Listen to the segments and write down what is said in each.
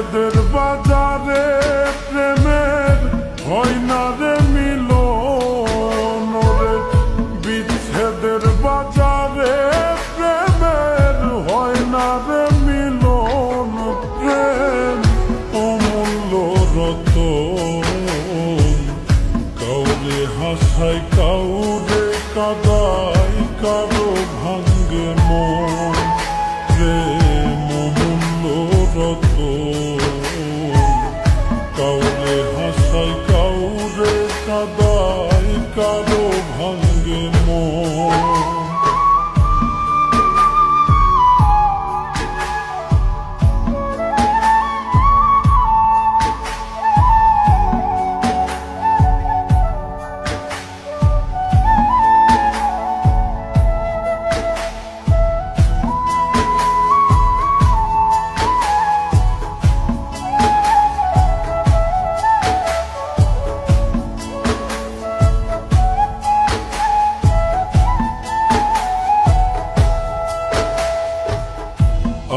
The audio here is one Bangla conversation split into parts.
বিচ্ছেদের বাজারে প্রেমের হয় না রে মিলন রে। বিচ্ছেদের বাজারে প্রেমের হয় না রে মিলন। প্রেম অমূল্য রতন, কাউরে হাসায় কাউরে কাঁদায়, কারো ভাঙ্গে মন। প্রেম অমূল্য রতন, কাউরে হাসায় কাউরে কাঁদায়, কারো ভাঙ্গে মন।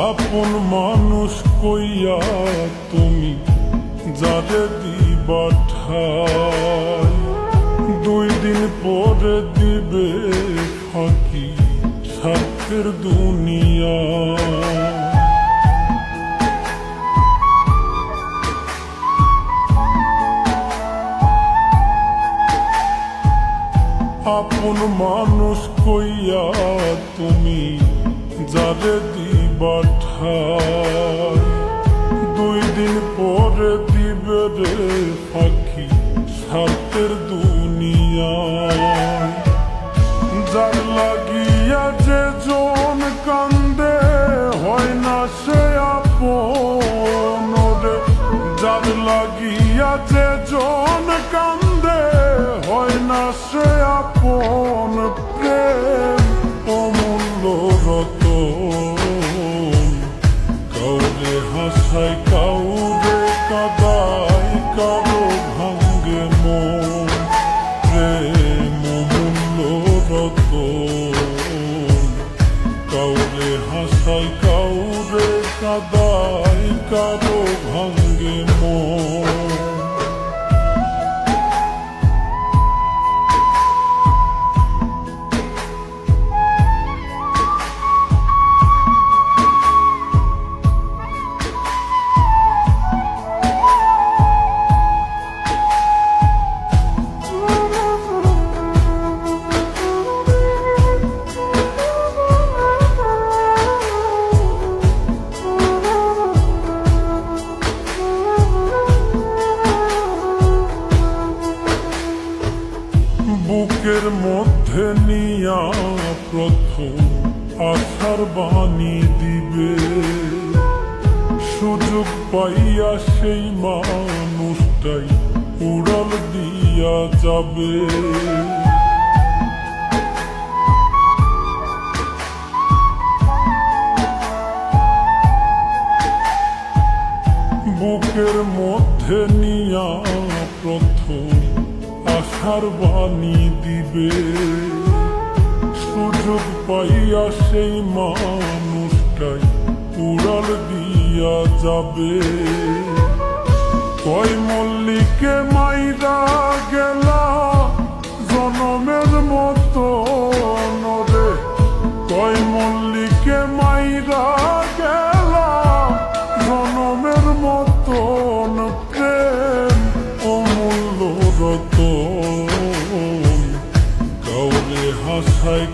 আপন মানুষ কইয়া তুমি যারে দিবা ঠাই, 2 দিন পরে দিবে ফাঁকি স্বার্থের দুনিয়া। আপন মানুষ কইয়া তুমি যারে দিবা ঠাই, 2 দিন পরে দিবে রে ফাঁকি স্বার্থের দুনিয়ায়। যার লাগিয়া যে জন কান্দে হয় না সে আপন রে। যার লাগিয়া যে জন কান্দে হয় না সে আপন। প্রেম অমূল্য রতন, কাউরে হাসায় কাউরে কাঁদায়, কারো ভাঙ্গে মন। প্রেম অমূল্য রতন, কাউরে হাসায় কাউরে কাঁদায়, কারো ভাঙ্গে মন। বুকের মধ্যে নিয়া প্রথম আশার বাণী দিবে, সুযোগ পাইয়া সেই মানুষটাই উড়াল দিয়া যাবে। বুকের মধ্যে নিয়া প্রথম আশার বাণী দিবে, সুযোগ পাইয়া সেই মানুষটাই উড়াল দিয়া যাবে। কয় মল্লিকে মাইরা গেলা জনমের মতো রে। কয় মল্লিকে মাইরা গেলা জনমের মতন। প্রেম অমূল্য রতন, কাউরে হাসায়